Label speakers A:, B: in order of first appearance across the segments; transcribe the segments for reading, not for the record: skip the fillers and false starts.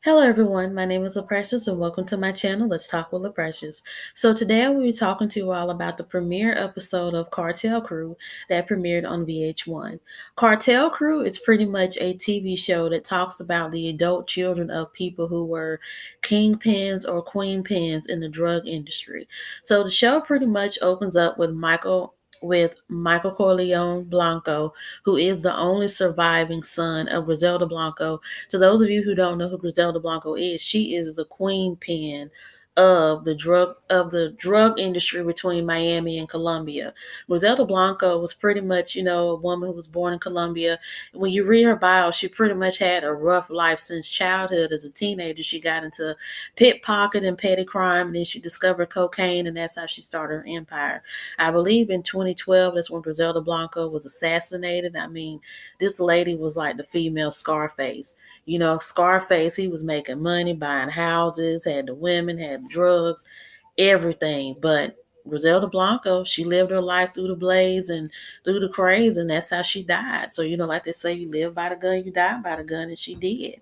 A: Hello everyone, my name is LaPrecious and welcome to my channel, Let's Talk with LaPrecious. So today I will be talking to you all about the premiere episode of Cartel Crew that premiered on VH1. Cartel Crew is pretty much a TV show that talks about the adult children of people who were kingpins or queenpins in the drug industry. So the show pretty much opens up with Michael Corleone Blanco, who is the only surviving son of Griselda Blanco. To those of you who don't know who Griselda Blanco is, she is the queen pin of the drug industry between Miami and Colombia. Griselda Blanco was pretty much, a woman who was born in Colombia. When you read her bio, she pretty much had a rough life since childhood. As a teenager, she got into pickpocket and petty crime, and then she discovered cocaine, and that's how she started her empire. I believe in 2012, that's when Griselda Blanco was assassinated. I mean, this lady was like the female Scarface. Scarface, he was making money, buying houses, had the women, had drugs, everything. But Griselda Blanco, she lived her life through the blaze and through the craze, and that's how she died. So, like they say, you live by the gun, you die by the gun, and she did.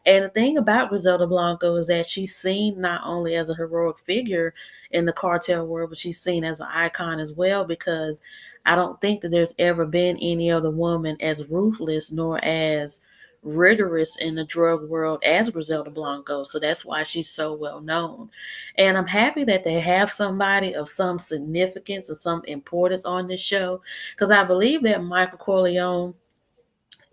A: And the thing about Griselda Blanco is that she's seen not only as a heroic figure in the cartel world, but she's seen as an icon as well, because I don't think that there's ever been any other woman as ruthless nor as rigorous in the drug world as Griselda Blanco. So that's why she's so well known. And I'm happy that they have somebody of some significance or some importance on this show, because I believe that Michael Corleone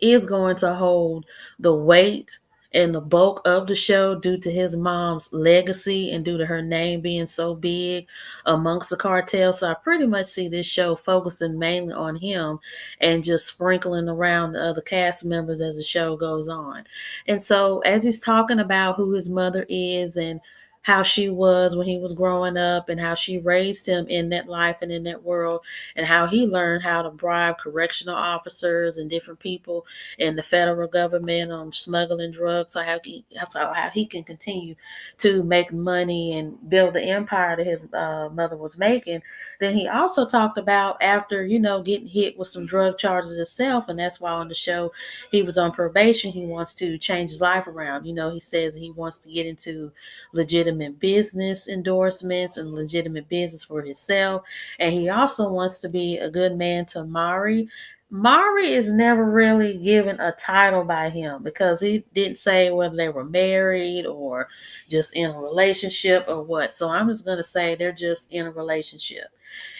A: is going to hold the weight and the bulk of the show due to his mom's legacy and due to her name being so big amongst the cartel. So I pretty much see this show focusing mainly on him and just sprinkling around the other cast members as the show goes on. And so as he's talking about who his mother is and how she was when he was growing up and how she raised him in that life and in that world, and how he learned how to bribe correctional officers and different people in the federal government on smuggling drugs, so how he can continue to make money and build the empire that his mother was making. Then he also talked about after, getting hit with some drug charges himself, and that's why on the show he was on probation. He wants to change his life around. He says he wants to get into legitimate business endorsements and legitimate business for himself. And he also wants to be a good man to Mari. Mari is never really given a title by him because he didn't say whether they were married or just in a relationship or what. So I'm just going to say they're just in a relationship.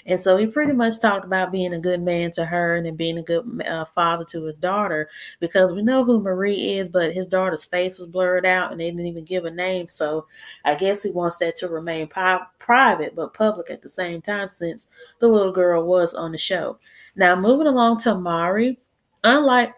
A: And so he pretty much talked about being a good man to her and then being a good father to his daughter, because we know who Marie is, but his daughter's face was blurred out and they didn't even give a name. So I guess he wants that to remain private but public at the same time, since the little girl was on the show. Now, moving along to Mari, unlike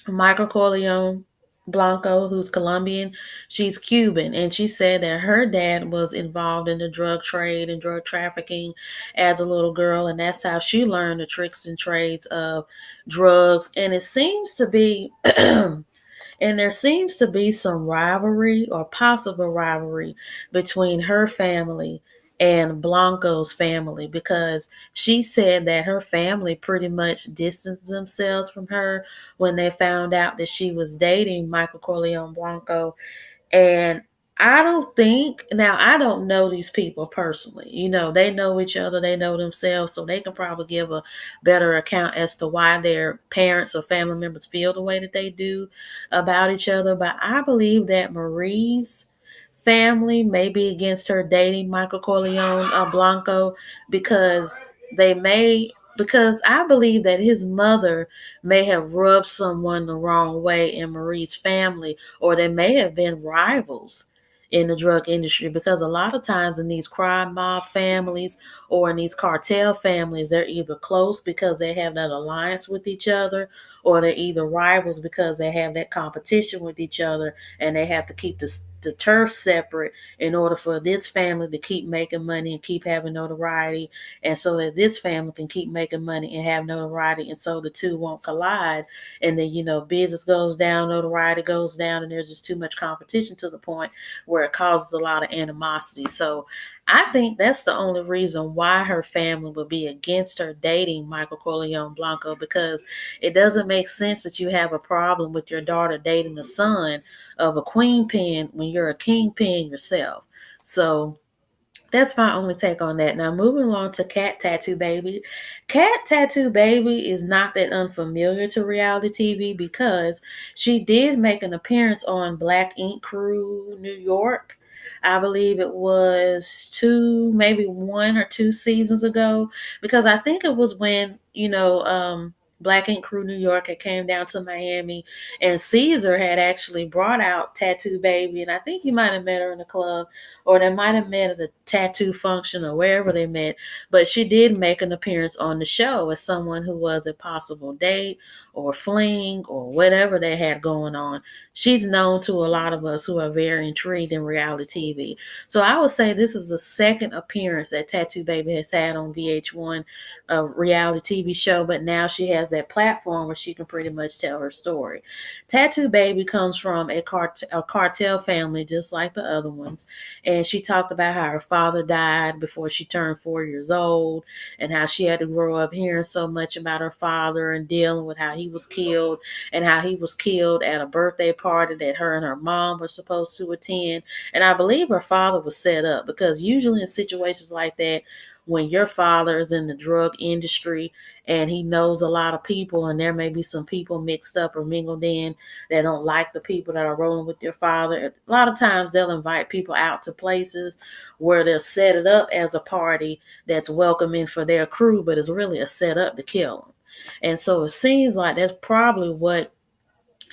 A: Michael Corleone Blanco, who's Colombian, she's Cuban, and she said that her dad was involved in the drug trade and drug trafficking as a little girl, and that's how she learned the tricks and trades of drugs. And it seems to be and there seems to be some rivalry or possible rivalry between her family and Blanco's family, because she said that her family pretty much distanced themselves from her when they found out that she was dating Michael Corleone Blanco. And I don't know these people personally. They know each other, they know themselves, so they can probably give a better account as to why their parents or family members feel the way that they do about each other. But I believe that Marie's family may be against her dating Michael Corleone Blanco, because they may because I believe that his mother may have rubbed someone the wrong way in Marie's family, or they may have been rivals in the drug industry, because a lot of times in these crime mob families or in these cartel families, they're either close because they have that alliance with each other, or they're either rivals because they have that competition with each other, and they have to keep the turf separate in order for this family to keep making money and keep having notoriety, and so that this family can keep making money and have notoriety, and so the two won't collide. And then, business goes down, notoriety goes down, and there's just too much competition to the point where it causes a lot of animosity. So I think that's the only reason why her family would be against her dating Michael Corleone Blanco, because it doesn't make sense that you have a problem with your daughter dating the son of a queen pin when you're a kingpin yourself. So that's my only take on that. Now, moving along to Cat Tattoo Baby. Cat Tattoo Baby is not that unfamiliar to reality TV because she did make an appearance on Black Ink Crew New York. I believe it was two, maybe one or two seasons ago, because I think it was when, Black Ink Crew New York had came down to Miami, and Caesar had actually brought out Tattoo Baby, and I think you might have met her in the club, or they might have met at a tattoo function or wherever they met. But she did make an appearance on the show as someone who was a possible date or fling or whatever they had going on. She's known to a lot of us who are very intrigued in reality TV. So I would say this is the second appearance that Tattoo Baby has had on VH1, a reality TV show, but now she has that platform where she can pretty much tell her story. Tattoo Baby comes from a cartel family just like the other ones, and she talked about how her father died before she turned 4 years old, and how she had to grow up hearing so much about her father and dealing with how he was killed, and how he was killed at a birthday party that her and her mom were supposed to attend. And I believe her father was set up, because usually in situations like that, when your father is in the drug industry and he knows a lot of people, and there may be some people mixed up or mingled in that don't like the people that are rolling with your father, a lot of times they'll invite people out to places where they'll set it up as a party that's welcoming for their crew, but it's really a setup to kill them. And so it seems like that's probably what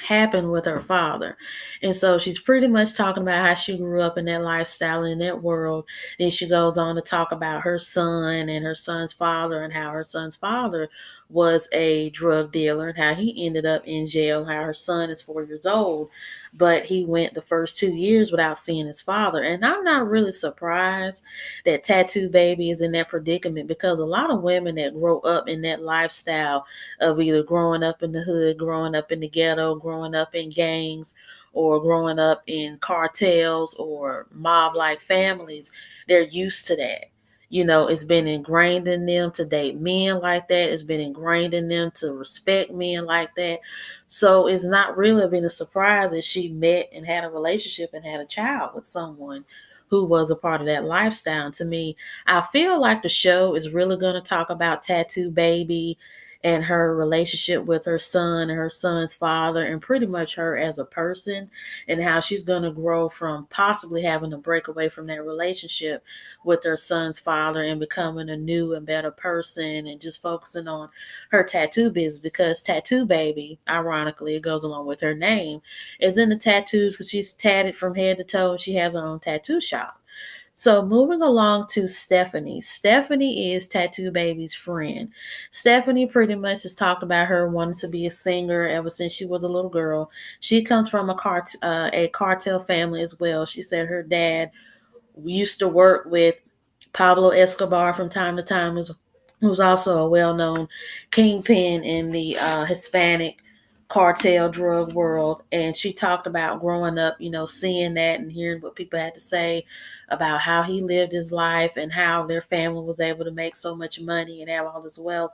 A: happened with her father. And so she's pretty much talking about how she grew up in that lifestyle, in that world. Then she goes on to talk about her son and her son's father, and how her son's father was a drug dealer and how he ended up in jail, how her son is 4 years old, but he went the first 2 years without seeing his father. And I'm not really surprised that Tattoo Baby is in that predicament, because a lot of women that grow up in that lifestyle of either growing up in the hood, growing up in the ghetto, growing up in gangs, or growing up in cartels or mob like families, they're used to that. It's been ingrained in them to date men like that. It's been ingrained in them to respect men like that. So it's not really been a surprise that she met and had a relationship and had a child with someone who was a part of that lifestyle. And to me, I feel like the show is really going to talk about Tattoo Baby and her relationship with her son and her son's father, and pretty much her as a person, and how she's going to grow from possibly having to break away from that relationship with her son's father and becoming a new and better person, and just focusing on her tattoo business, because Tattoo Baby, ironically, it goes along with her name, is in the tattoos, because she's tatted from head to toe and she has her own tattoo shop. So moving along to Stephanie. Stephanie is Tattoo Baby's friend. Stephanie pretty much has talked about her wanting to be a singer ever since she was a little girl. She comes from a cartel family as well. She said her dad used to work with Pablo Escobar from time to time, who's also a well-known kingpin in the Hispanic cartel drug world. And she talked about growing up, seeing that and hearing what people had to say about how he lived his life and how their family was able to make so much money and have all this wealth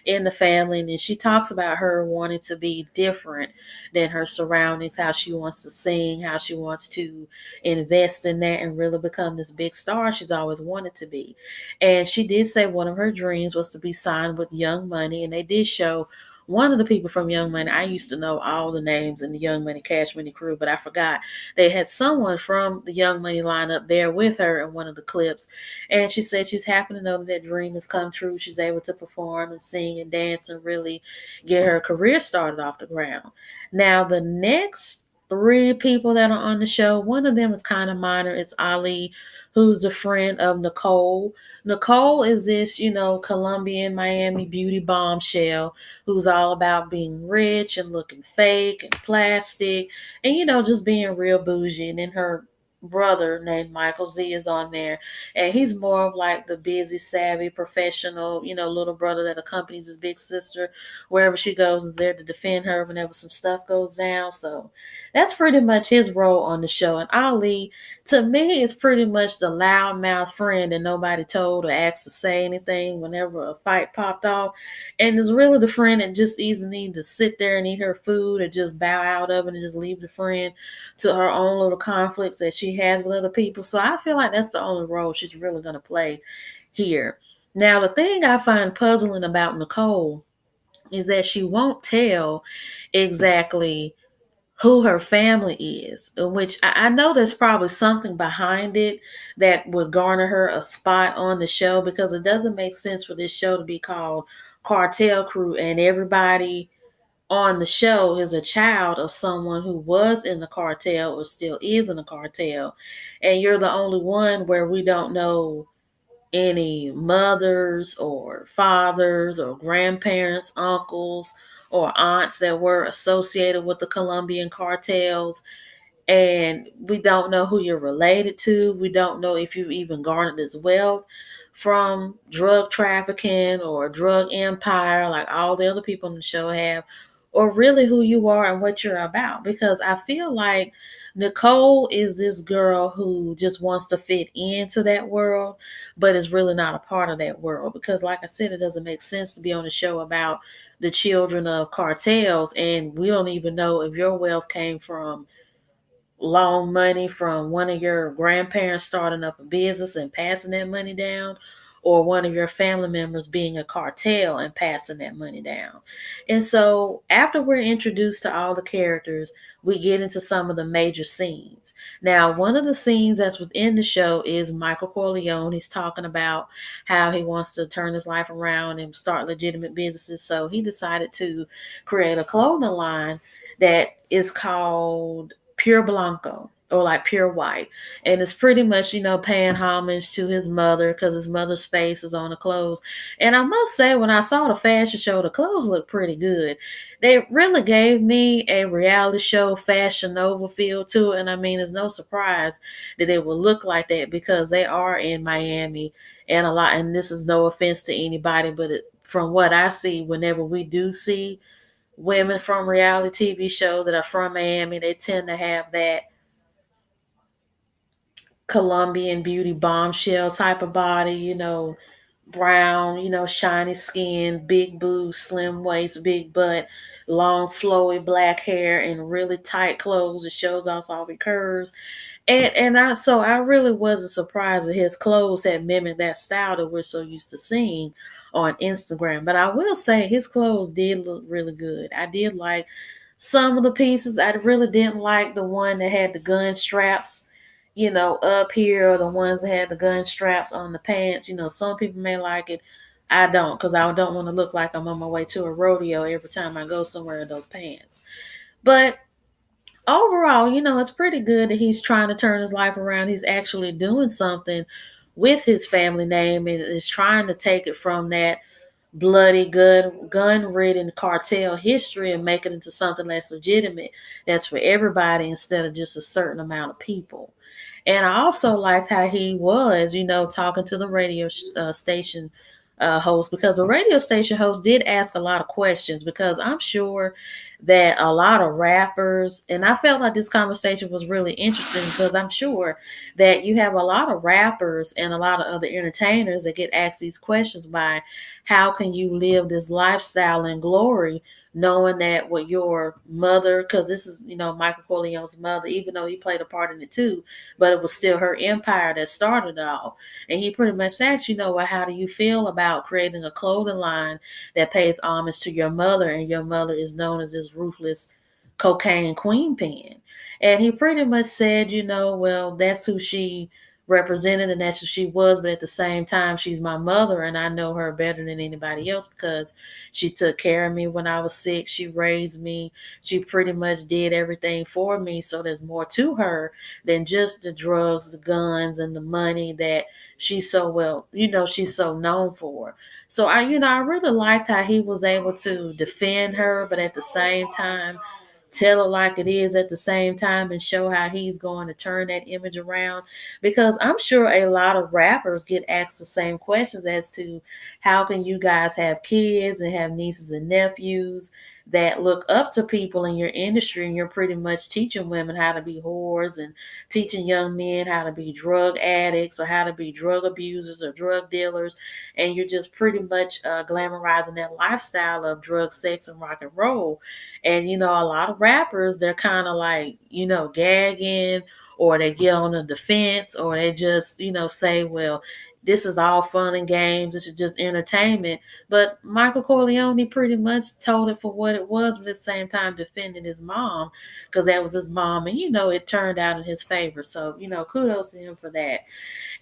A: in the family. And then she talks about her wanting to be different than her surroundings, how she wants to sing, how she wants to invest in that and really become this big star she's always wanted to be. And she did say one of her dreams was to be signed with Young Money, and they did show one of the people from Young Money. I used to know all the names in the Young Money Cash Money crew, but I forgot they had someone from the Young Money lineup there with her in one of the clips. And she said she's happy to know that that dream has come true. She's able to perform and sing and dance and really get her career started off the ground. Now, the next three people that are on the show, one of them is kind of minor. It's Ali, who's the friend of Nicole. Nicole is this, Colombian Miami beauty bombshell who's all about being rich and looking fake and plastic and, just being real bougie. And in her brother named Michael Z is on there, and he's more of like the busy, savvy, professional, little brother that accompanies his big sister wherever she goes, is there to defend her whenever some stuff goes down. So that's pretty much his role on the show. And Ali, to me, is pretty much the loudmouth friend that nobody told or asked to say anything whenever a fight popped off, and is really the friend that just easily need to sit there and eat her food or just bow out of it and just leave the friend to her own little conflicts that she has with other people. So I feel like that's the only role she's really going to play here. Now, the thing I find puzzling about Nicole is that she won't tell exactly who her family is, in which I know there's probably something behind it that would garner her a spot on the show, because it doesn't make sense for this show to be called Cartel Crew and everybody on the show is a child of someone who was in the cartel or still is in the cartel, and you're the only one where we don't know any mothers or fathers or grandparents, uncles or aunts that were associated with the Colombian cartels, and we don't know who you're related to. We don't know if you even garnered this wealth from drug trafficking or drug empire like all the other people on the show have, or really who you are and what you're about. Because I feel like Nicole is this girl who just wants to fit into that world, but is really not a part of that world. Because, like I said, it doesn't make sense to be on a show about the children of cartels, and we don't even know if your wealth came from loan money from one of your grandparents starting up a business and passing that money down, or one of your family members being a cartel and passing that money down. And so after we're introduced to all the characters, we get into some of the major scenes. Now, one of the scenes that's within the show is Michael Corleone. He's talking about how he wants to turn his life around and start legitimate businesses. So he decided to create a clothing line that is called Pure Blanco, or like pure white. And it's pretty much, paying homage to his mother because his mother's face is on the clothes. And I must say, when I saw the fashion show, the clothes looked pretty good. They really gave me a reality show Fashion Nova feel to it. And I mean, it's no surprise that it will look like that because they are in Miami, and a lot, and this is no offense to anybody, but from what I see, whenever we do see women from reality TV shows that are from Miami, they tend to have that Colombian beauty bombshell type of body, brown, shiny skin, big boobs, slim waist, big butt, long flowy black hair, and really tight clothes that shows off all the curves. And I really wasn't surprised that his clothes had mimicked that style that we're so used to seeing on Instagram. But I will say his clothes did look really good. I did like some of the pieces. I really didn't like the one that had the gun straps, up here, or the ones that had the gun straps on the pants. Some people may like it. I don't, because I don't want to look like I'm on my way to a rodeo every time I go somewhere in those pants. But overall, it's pretty good that he's trying to turn his life around. He's actually doing something with his family name and is trying to take it from that bloody, gun-ridden cartel history and make it into something that's legitimate, that's for everybody instead of just a certain amount of people. And I also liked how he was, talking to the radio station host, because the radio station host did ask a lot of questions, because I'm sure that a lot of rappers, and I felt like this conversation was really interesting because I'm sure that you have a lot of rappers and a lot of other entertainers that get asked these questions by how can you live this lifestyle in glory knowing that what your mother, because this is, Michael Corleone's mother, even though he played a part in it too, but it was still her empire that started it all. And he pretty much asked, well, how do you feel about creating a clothing line that pays homage to your mother, and your mother is known as this ruthless cocaine queen pin? And he pretty much said, well, that's who she represented and that's who she was, but at the same time, she's my mother, and I know her better than anybody else because she took care of me when I was sick. She raised me. She pretty much did everything for me. So there's more to her than just the drugs, the guns, and the money that she's so well, she's so known for. So I really liked how he was able to defend her, but at the same time tell it like it is at the same time and show how he's going to turn that image around? Because I'm sure a lot of rappers get asked the same questions as to how can you guys have kids and have nieces and nephews that look up to people in your industry, and you're pretty much teaching women how to be whores and teaching young men how to be drug addicts or how to be drug abusers or drug dealers, and you're just pretty much glamorizing that lifestyle of drug, sex, and rock and roll. And a lot of rappers, they're kind of like, gagging, or they get on the defense, or they just, say, well, this is all fun and games. This is just entertainment. But Michael Corleone pretty much told it for what it was, but at the same time defending his mom, because that was his mom. And, it turned out in his favor. So, kudos to him for that.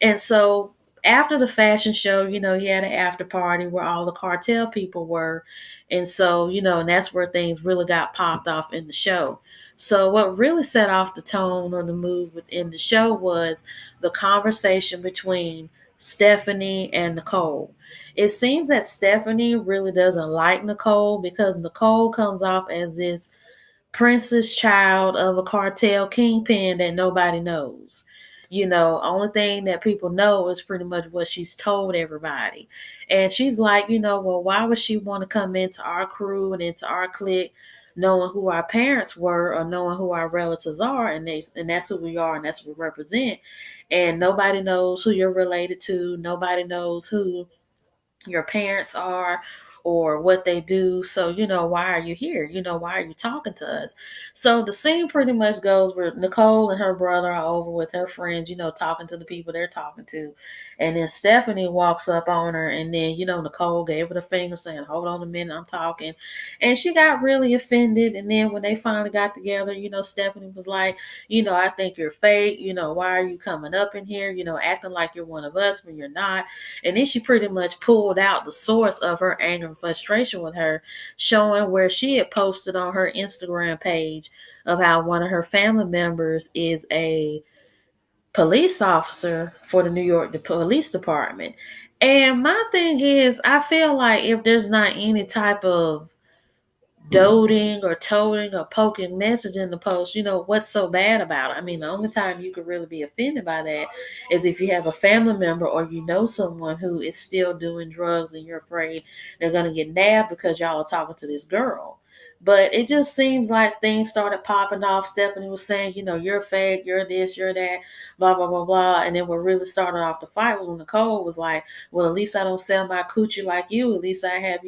A: And so after the fashion show, he had an after party where all the cartel people were. And so, and that's where things really got popped off in the show. So what really set off the tone or the mood within the show was the conversation between Stephanie and Nicole. It seems that Stephanie really doesn't like Nicole because Nicole comes off as this princess child of a cartel kingpin that nobody knows. Only thing that people know is pretty much what she's told everybody. And she's like, well, why would she want to come into our crew and into our clique knowing who our parents were or knowing who our relatives are, and that's who we are and that's what we represent. And nobody knows who you're related to, nobody knows who your parents are or what they do. So, why are you here? Why are you talking to us? So the scene pretty much goes where Nicole and her brother are over with her friends, talking to the people they're talking to. And then Stephanie walks up on her, and then, Nicole gave her the finger saying, hold on a minute, I'm talking. And she got really offended. And then when they finally got together, Stephanie was like, I think you're fake. Why are you coming up in here, acting like you're one of us when you're not? And then she pretty much pulled out the source of her anger and frustration with her, showing where she had posted on her Instagram page of how one of her family members is a police officer for the New York Police Department. And my thing is, I feel like if there's not any type of doting or toting or poking message in the post, what's so bad about it? I mean, the only time you could really be offended by that is if you have a family member or someone who is still doing drugs and you're afraid they're going to get nabbed because y'all are talking to this girl. But it just seems like things started popping off. Stephanie was saying, you're fake, you're this, you're that, blah, blah, blah, blah. And then what really started off the fight was when Nicole was like, well, at least I don't sell my coochie like you. At least I have,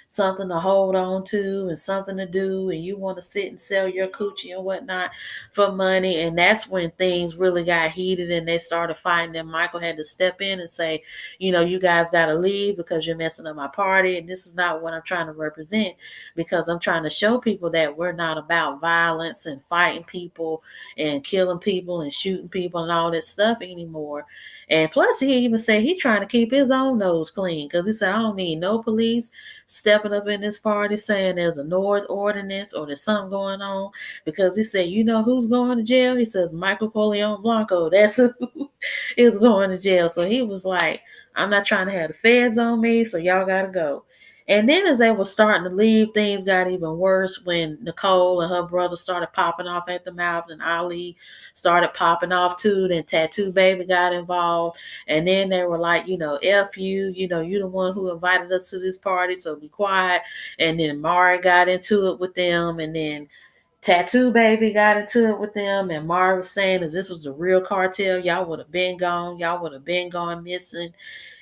A: something to hold on to and something to do, and you want to sit and sell your coochie and whatnot for money. And that's when things really got heated and they started fighting, and Michael had to step in and say, you guys got to leave because you're messing up my party, and this is not what I'm trying to represent, because I'm trying to show people that we're not about violence and fighting people and killing people and shooting people and all that stuff anymore. And plus, he even said he trying to keep his own nose clean, because he said, I don't need no police stepping up in this party saying there's a noise ordinance or there's something going on. Because he said, who's going to jail? He says, Michael Corleone Blanco. That's who is going to jail. So he was like, I'm not trying to have the feds on me, so y'all got to go. And then as they were starting to leave, things got even worse when Nicole and her brother started popping off at the mouth, and Ali started popping off too. Then Tattoo Baby got involved. And then they were like, F you, you the one who invited us to this party, so be quiet. And then Mari got into it with them. And then Tattoo Baby got into it with them. And Mari was saying, if this was a real cartel, y'all would have been gone. Y'all would have been gone missing.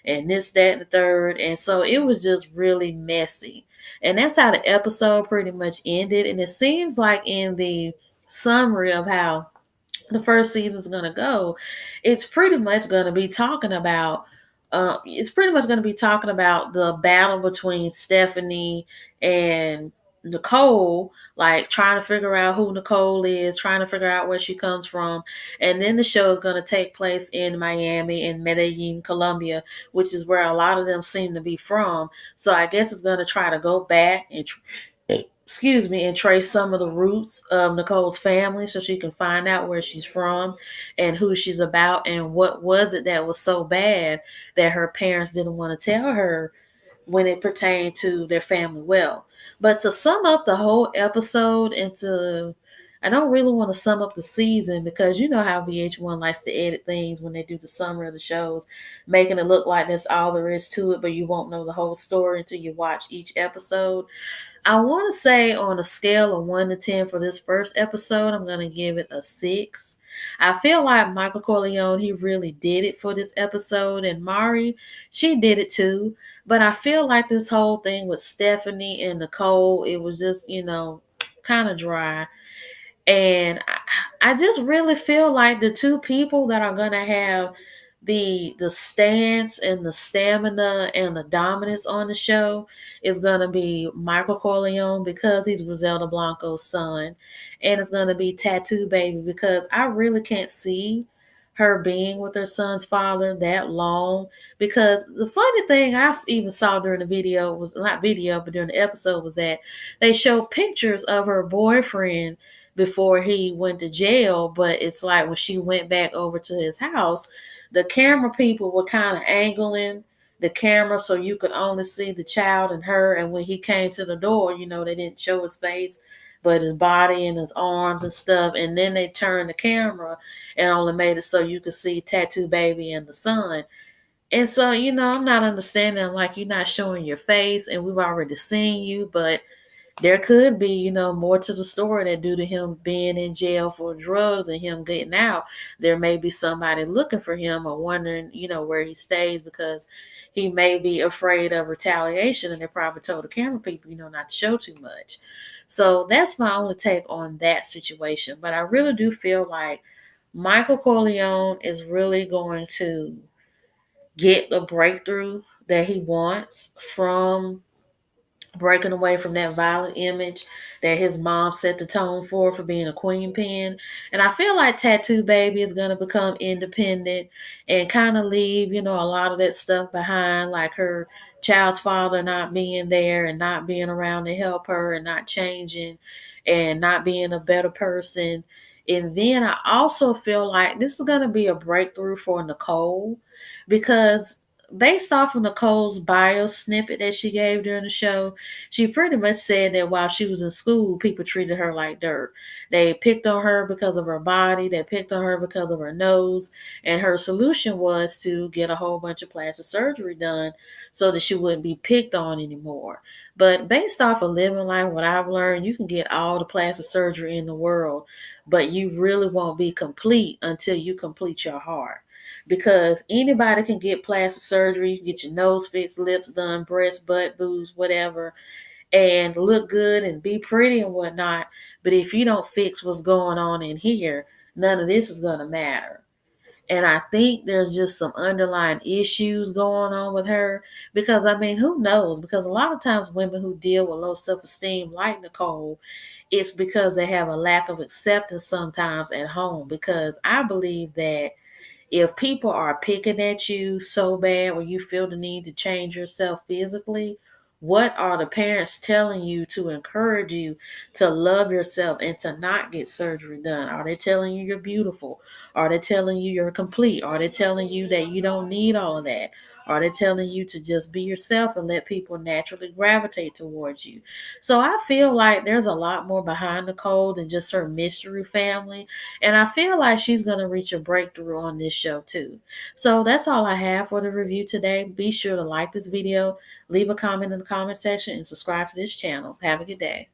A: And this, that, and the third. And so it was just really messy. And that's how the episode pretty much ended. And it seems like in the summary of how the first season's going to go, it's pretty much going to be talking about the battle between Stephanie and Nicole, like trying to figure out who Nicole is, trying to figure out where she comes from. And then the show is going to take place in Miami and Medellin, Colombia, which is where a lot of them seem to be from. So I guess it's going to try to go back and and trace some of the roots of Nicole's family so she can find out where she's from and who she's about and what was it that was so bad that her parents didn't want to tell her when it pertained to their family wealth. But to sum up the whole episode into, I don't really want to sum up the season because you know how VH1 likes to edit things when they do the summary of the shows, making it look like that's all there is to it, but you won't know the whole story until you watch each episode. I want to say on a scale of 1 to 10 for this first episode, I'm going to give it a 6. I feel like Michael Corleone, he really did it for this episode, and Mari, she did it too. But I feel like this whole thing with Stephanie and Nicole, it was just, kind of dry. And I just really feel like the two people that are gonna have the stance and the stamina and the dominance on the show is gonna be Michael Corleone because he's Griselda Blanco's son, and it's gonna be Tattoo Baby because I really can't see her being with her son's father that long. Because the funny thing I even saw during the video was not video, but during the episode was that they showed pictures of her boyfriend before he went to jail. But it's like when she went back over to his house, the camera people were kind of angling the camera so you could only see the child and her. And when he came to the door, they didn't show his face, but his body and his arms and stuff. And then they turned the camera and only made it so you could see Tattoo Baby and the son. And so, I'm not understanding, like, you're not showing your face and we've already seen you, but there could be, more to the story that due to him being in jail for drugs and him getting out, there may be somebody looking for him or wondering, where he stays because he may be afraid of retaliation. And they probably told the camera people, not to show too much. So that's my only take on that situation. But I really do feel like Michael Corleone is really going to get the breakthrough that he wants from breaking away from that violent image that his mom set the tone for being a queen pin. And I feel like Tattoo Baby is going to become independent and kind of leave, a lot of that stuff behind, like her child's father not being there and not being around to help her and not changing and not being a better person. And then I also feel like this is going to be a breakthrough for Nicole because based off of Nicole's bio snippet that she gave during the show, she pretty much said that while she was in school, people treated her like dirt. They picked on her because of her body, they picked on her because of her nose, and her solution was to get a whole bunch of plastic surgery done so that she wouldn't be picked on anymore. But based off of living life, what I've learned, you can get all the plastic surgery in the world, but you really won't be complete until you complete your heart because anybody can get plastic surgery. You can get your nose fixed, lips done, breast, butt, boobs, whatever, and look good and be pretty and whatnot. But if you don't fix what's going on in here, none of this is going to matter. And I think there's just some underlying issues going on with her because, I mean, who knows? Because a lot of times women who deal with low self-esteem like Nicole, it's because they have a lack of acceptance sometimes at home. Because I believe that if people are picking at you so bad where you feel the need to change yourself physically, what are the parents telling you to encourage you to love yourself and to not get surgery done? Are they telling you you're beautiful? Are they telling you you're complete? Are they telling you that you don't need all of that? Are they telling you to just be yourself and let people naturally gravitate towards you? So I feel like there's a lot more behind Nicole than just her mystery family. And I feel like she's going to reach a breakthrough on this show too. So that's all I have for the review today. Be sure to like this video, leave a comment in the comment section, and subscribe to this channel. Have a good day.